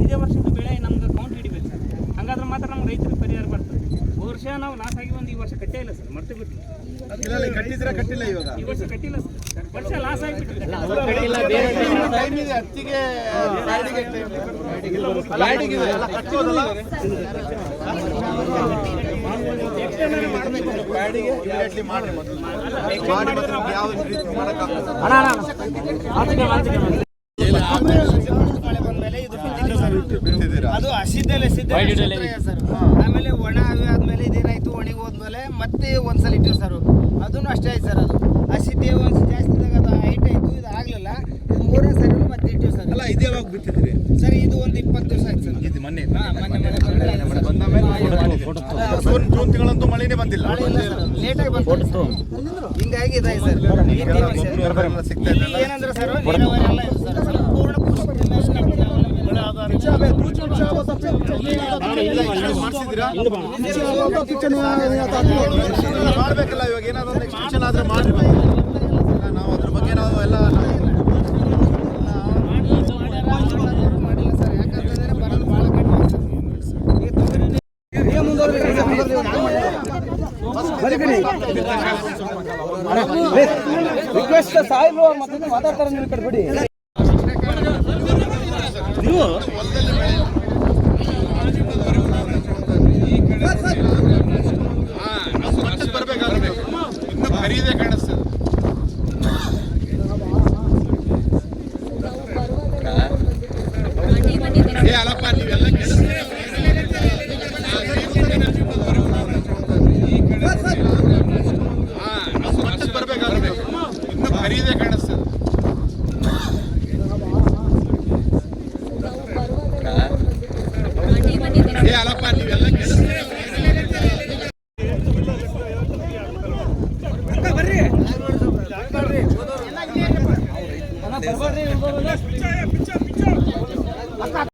ಇದೇ ವರ್ಷದ ಬೆಳೆ ನಮ್ಗೆ ಕೌಂಟ್ ಹಿಡಿಬೇಕು ಸರ್. ಹಂಗಾದ್ರೆ ಮಾತ್ರ ನಮ್ಗೆ ರೈತರಿಗೆ ಪರಿಹಾರ ಬರ್ತದೆ. ವರ್ಷ ನಾವು ಲಾಸ್ ಆಗಿ ಈ ವರ್ಷ ಕಟ್ಟೇ ಇಲ್ಲ ಸರ್, ಮರ್ತು ಬಿಟ್ಟು ಕಟ್ಟಿಲ್ಲ ಇವಾಗ ಈ ವರ್ಷ ಕಟ್ಟಿಲ್ಲ ಸರ್. ವರ್ಷ ಲಾಸ್ ಆಗಿಬಿಟ್ಟಿದೆ. ಅದು ಹಸಿದಲ್ಲೇ ಸರ್. ಆಮೇಲೆ ಒಣ ಆದ್ಮೇಲೆ ಇದೇನಾಯ್ತು, ಒಣಗಿ ಹೋದ್ಮೇಲೆ ಮತ್ತೆ ಒಂದ್ಸಲ ಇಟ್ಟಿವಿ ಸರ್. ಅದನ್ನು ಅಷ್ಟೇ ಆಯ್ತು ಸರ್. ಅದು ಹಸಿದ್ದೇ ಒಂದ್ಸಲ ಜಾಸ್ತಿ ಇದ್ದಾಗ ಅದು ಹೈಟ್ ಆಯ್ತು, ಇದು ಆಗ್ಲಿಲ್ಲ. ಇದು ಮೂರನೇ ಸರಿ ಮತ್ತೆ ಇಟ್ಟಿವಿ ಸರ್. ಅಲ್ಲ ಇದು ಯಾವಾಗ ಬಿತ್ತಿದ್ರಿ ಸರ್? ಇದು ಒಂದು 20 ದಿವಸ ಆಯ್ತು ಸರ್. ಇದು ಮೊನ್ನೆ ಜೂನ್ ತಿಂಗಳಂತೂ ಮಳೆನೇ ಬಂದಿಲ್ಲ, ಲೇಟಾಗಿ ಬಂತು. ಹಿಂಗಾಗಿ ಇದಾಯ್ತು ಸರ್. ಏನಂದ್ರೆ ಸರ್, ನೀರಾವರಿ ಎಲ್ಲ ಇದೆ ಸರ್. ಸಂಪೂರ್ಣ ಮಾಡ್ಬೇಕಲ್ಲ. ಇವಾಗ ಏನಾದ್ರು ಎಕ್ಸ್ಟೆನ್ಷನ್ ಆದ್ರೆ ಮಾಡ್ಬೇಕು. ನಾವು ಅದ್ರ ಬಗ್ಗೆ ನಾವು ಎಲ್ಲ ಮಾಡಿಲ್ಲ ಸರ್. ಯಾಕಂತಂದ್ರೆ ಬರೋದು ಭಾಳ ಕಡಿಮೆ ರಿಕ್ವೆಸ್ಟ್ ಸಾಯಿಲು ಮತ್ತೆ ಮಾತಾಡ್ತಾರೆ ನೀವು ಕಡೆ ಬಿಡಿ. ನೀವು ಇನ್ನು ಖರೀದೇ ಕಾಣಿಸ್ತದೆ. ಅಲ್ಲಪ್ಪ ನೀವೆಲ್ಲ ಬರ್ಬೇಕಾದ್ರೆ ಇನ್ನು ಖರೀದೇ ಕಾಣಿಸ್ತದೆ. ಅಲ್ಲಪ್ಪ ನೀವೆಲ್ಲ ಬರ್ರಿ